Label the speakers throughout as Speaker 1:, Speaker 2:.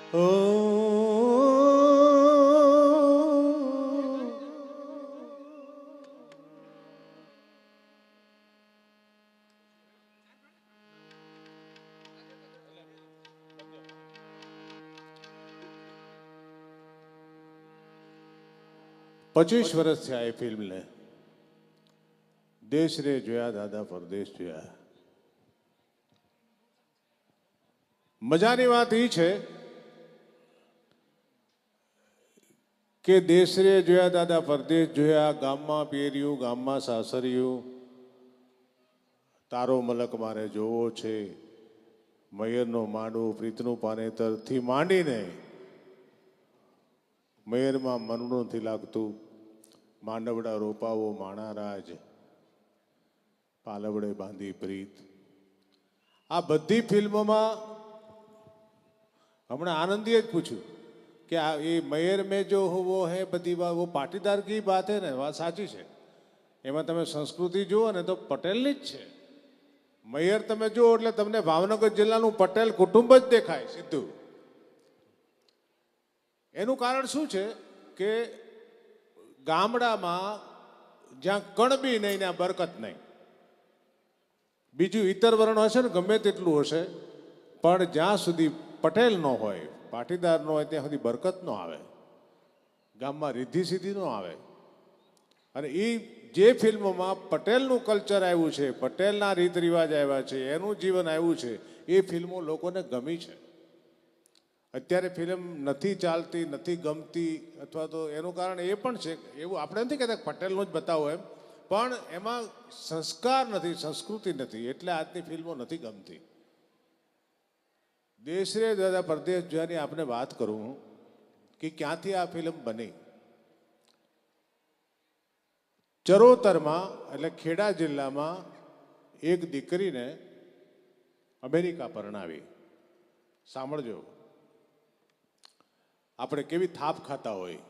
Speaker 1: પચીસ વર્ષ થયા એ ફિલ્મને. દેશ રે જોયા દાદા પરદેશ જોયા. મજાની વાત એ છે કે દેશ રે જોયા દાદા પરદેશ જોયા, ગામમાં પેર્યું ગામમાં સાસરિયું, તારો મલક મારે જોવો છે, મયરનો માંડવું પ્રીતનું પાનેતરથી માંડીને મયરમાં મનનું નથી લાગતું, માંડવડા રોપાવો માણારાજ, પાલવડે બાંધી પ્રીત. આ બધી ફિલ્મોમાં હમણાં આનંદીએ જ પૂછ્યું કે આ એ મયર મેં જો વો હે બધી વાત વો પાટીદાર કી બાત હે ને, વાત સાચી છે. એમાં તમે સંસ્કૃતિ જુઓ ને તો પટેલની જ છે. મયર તમે જુઓ એટલે તમને ભાવનગર જિલ્લાનું પટેલ કુટુંબ જ દેખાય સીધું. એનું કારણ શું છે કે ગામડામાં જ્યાં કણબી નહીં ત્યાં બરકત નહીં. બીજું ઇતર વર્ણ હશે ને ગમે તેટલું હશે, પણ જ્યાં સુધી પટેલ ન હોય, પાટીદાર ન હોય, ત્યાં સુધી બરકત ન આવે, ગામમાં રિદ્ધિ સિદ્ધિ ન આવે. અને એ જે ફિલ્મોમાં પટેલનું કલ્ચર આવ્યું છે, પટેલના રીત રિવાજ આવ્યા છે, એનું જીવન આવ્યું છે, એ ફિલ્મો લોકોને ગમી છે. અત્યારે ફિલ્મ નથી ચાલતી, નથી ગમતી, અથવા તો એનું કારણ એ પણ છે, એવું આપણે નથી કહેતા પટેલનું જ બતાવો એમ, પણ એમાં સંસ્કાર નથી, સંસ્કૃતિ નથી, એટલે આજની ફિલ્મો નથી ગમતી. દેશ રે દાદા પરદેશ જોયાની આપણે વાત કરું કે ક્યાંથી આ ફિલ્મ બની. ચરોતરમાં એટલે ખેડા જિલ્લામાં એક દીકરીને અમેરિકા પરણાવી. સાંભળજો, આપણે કેવી થાપ ખાતા હોય.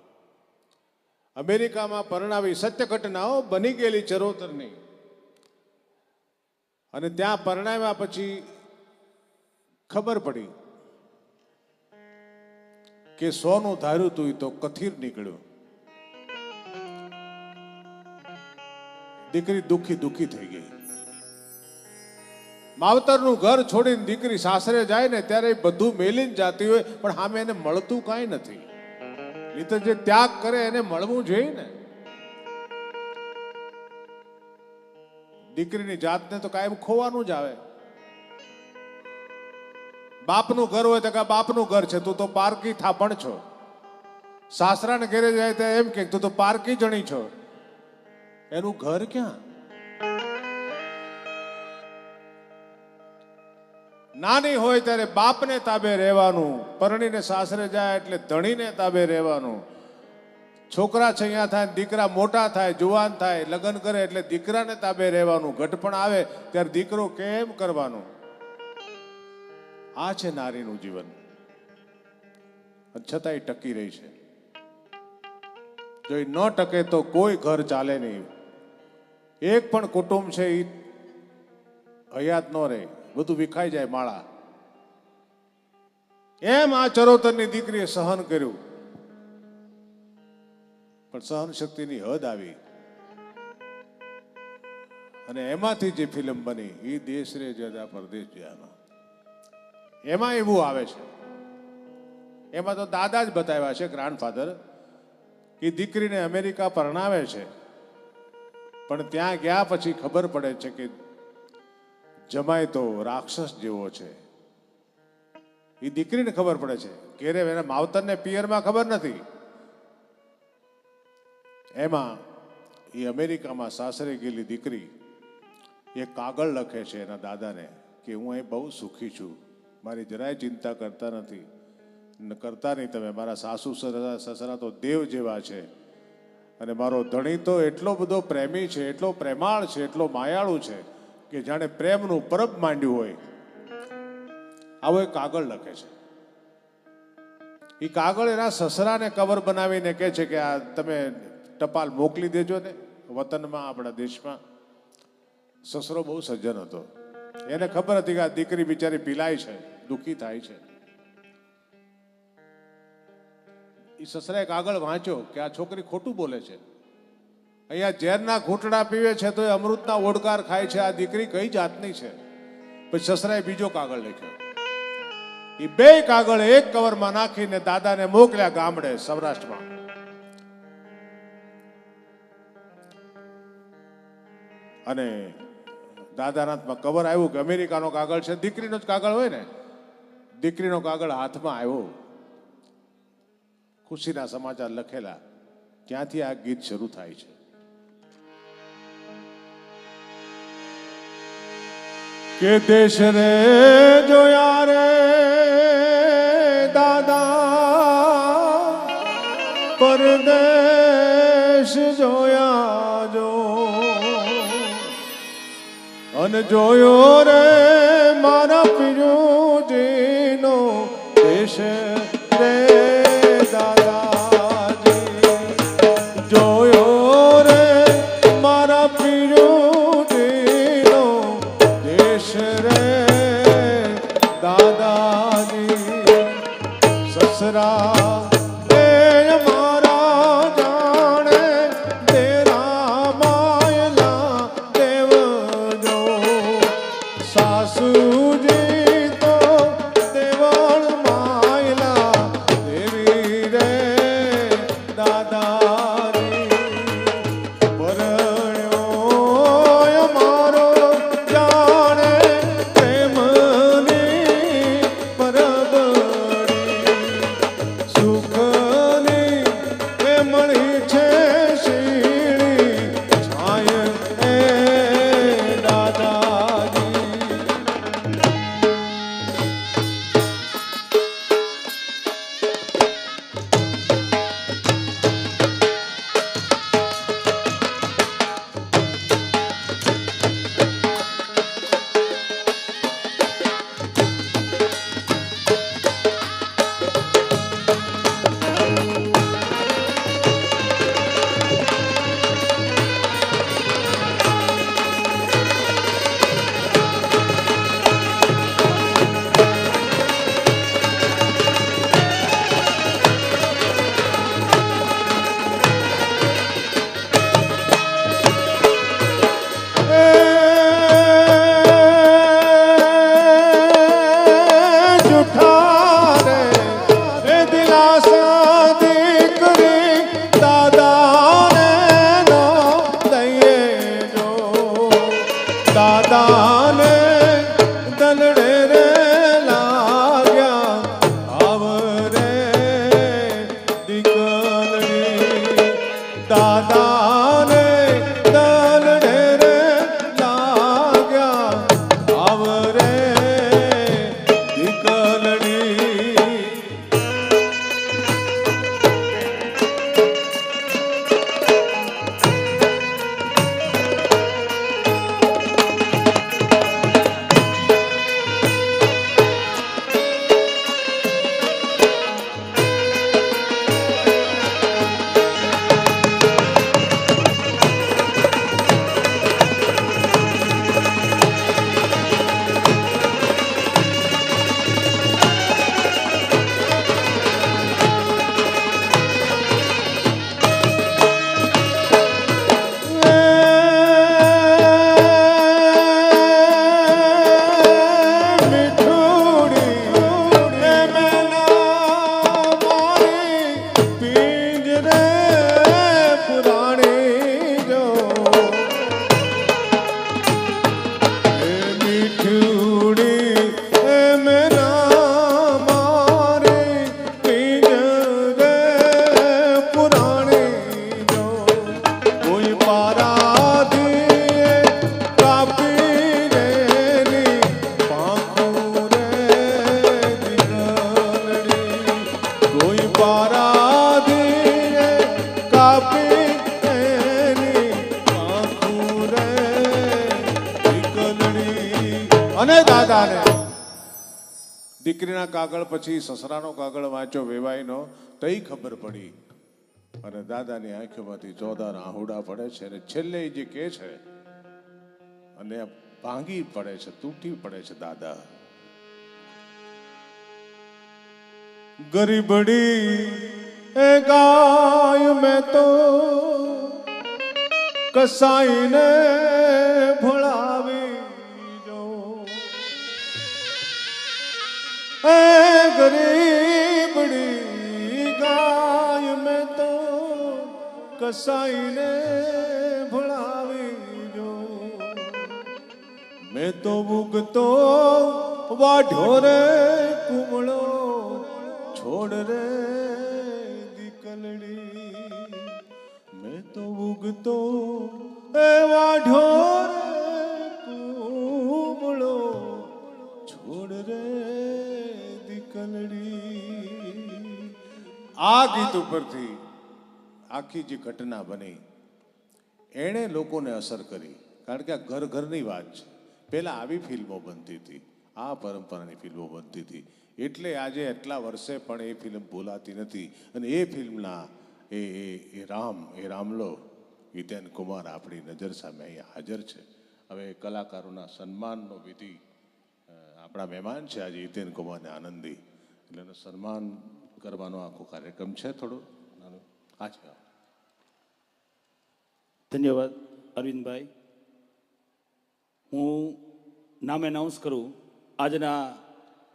Speaker 1: અમેરિકામાં પરણાવી, સત્ય ઘટનાઓ બની ગયેલી ચરોતરની. અને ત્યાં પરણાવ્યા પછી ખબર પડી કે સોનું ધાર્યું તું તો કથીર નીકળ્યું. દીકરી દુખી દુખી થઈ ગઈ. માવતરનું ઘર છોડીને દીકરી સાસરે જાય ને ત્યારે બધું મેલીને જાતી હોય, પણ સામે એને મળતું કાંઈ નથી. એ તો જે ત્યાગ કરે એને મળવું જોઈએ ને. દીકરીની જાતને તો કાયમ ખોવાનું જ આવે. બાપનું ઘર હોય તો કે બાપનું ઘર છે, તું તો પારકી થાપણ છો. સાસરાને ઘરે જાય તો એમ કે તું તો પારકી જણી છો. એનું ઘર ક્યાં? નાની હોય ત્યારે બાપને તાબે રહેવાનું, પરણીને સાસરે જાય એટલે ધણીને તાબે રહેવાનું. છોકરા છૈયા થાય, દીકરા મોટા થાય, જુવાન થાય, લગ્ન કરે એટલે દીકરાને તાબે રહેવાનું. ઘટપણ આવે ત્યારે દીકરો કેમ કરવાનું? આ છે નારીનું જીવન. છતાંય ટકી રહી છે. જો એ ન ટકે તો કોઈ ઘર ચાલે નહીં. એક પણ કુટુંબ છે એ હયાત ન રહે, બધું વિખાઈ જાય માળા. એમ આ ચરોતરની દીકરીએ સહન કર્યું, પણ સહન શક્તિની હદ આવી. અને એમાંથી જે ફિલ્મ બની એ દેશ રે દાદા પરદેશ જોયામાં. એમાં એવું આવે છે, એમાં તો દાદા જ બતાવ્યા છે, ગ્રાન્ડફાધર, કે દીકરીને અમેરિકા પરણાવે છે, પણ ત્યાં ગયા પછી ખબર પડે છે કે જમાય તો રાક્ષસ જેવો છે. એ દીકરીને ખબર પડે છે, ઘેરે એના માવતરને પિયરમાં ખબર નથી. એમાં એ અમેરિકામાં સાસરે ગયેલી દીકરી એક કાગળ લખે છે એના દાદાને કે હું અહીં બહુ સુખી છું, મારી જરાય ચિંતા કરતા નથી, કરતા નહીં તમે. મારા સાસુ સસરા તો દેવ જેવા છે, અને મારો ધણી તો એટલો બધો પ્રેમી છે, એટલો પ્રેમાળ છે, એટલો માયાળુ છે કે જાણે પ્રેમનું પરબ માંડ્યું હોય. આવો એક કાગળ લખે છે. એ કાગળ એના સસરાને કવર બનાવીને કહે છે કે આ તમે ટપાલ મોકલી દેજો ને વતનમાં, આપણા દેશમાં. સસરો બહુ સજ્જન હતો, એને ખબર હતી કે આ દીકરી બિચારી પીલાય છે, દુઃખી થાય છે. એ સસરાએ કાગળ વાંચ્યો કે આ છોકરી ખોટું બોલે છે, અહીંયા ઝેરના ઘૂંટડા પીવે છે તો એ અમૃતના ઓડકાર ખાય છે, આ દીકરી કઈ જાતની છે. પછી સસરાએ બીજો કાગળ લખ્યો. એ બે કાગળ એક કવરમાં નાખીને દાદાને મોકલ્યા ગામડે સૌરાષ્ટ્રમાં. અને દાદાના હાથમાં કવર આવ્યું કે અમેરિકાનો કાગળ છે. દીકરીનો જ કાગળ હોય ને, દીકરીનો કાગળ હાથમાં આવ્યો. ખુશીના સમાચાર લખેલા. ત્યાંથી આ ગીત શરૂ થાય છે. કે દેશ રે જોયા રે દાદા, પરદેશ જોયા જો, અને જોયો રે મારા પિયુજીનો દેશ રે દાદાજી, જોયો રે મારા પિયુજીનો દેશ રે દાદાજી. સસરા દીકરીના કાગળ પછી સસરાનો કાગળ વાંચ્યો વેવાઈનો, તઈ ખબર પડી. અને દાદાની આંખોમાંથી ચોદાર આહુડા પડે છે. અને છેલ્લે જે કે છે અને ભાંગી પડે છે, તૂટી પડે છે. દાદા ગરીબડી એ ગાય મેં તો કસાઈને ભોળાવી જો એ ગરીબડી ગાય મેં તો કસાઈને ભોળાવી જો મેં તો ઉગતો વાઢો રે કુમળો છોડ રે દીકલડી મેં તો ઉગતો એ વાઢો રે કુમળો છોડ રે દીકલડી. આ ગીત ઉપરથી આખી જે ઘટના બની એણે લોકોને અસર કરી, કારણ કે આ ઘર ઘરની વાત છે. પહેલાં આવી ફિલ્મો બનતી હતી, આ પરંપરાની ફિલ્મો બનતી હતી, એટલે આજે એટલા વર્ષે પણ એ ફિલ્મ ભૂલાતી નથી. અને એ ફિલ્મના એ રામલો હિતેન કુમાર આપણી નજર સામે અહીંયા હાજર છે. હવે કલાકારોના સન્માનનો વિધિ, આપણા મહેમાન છે આજે હિતેન કુમારને આનંદી, એટલે એનું સન્માન કરવાનો આખો કાર્યક્રમ છે. થોડો નાનો આ છે.
Speaker 2: ધન્યવાદ અરવિંદભાઈ. હું નામ એનાઉન્સ કરું. આજના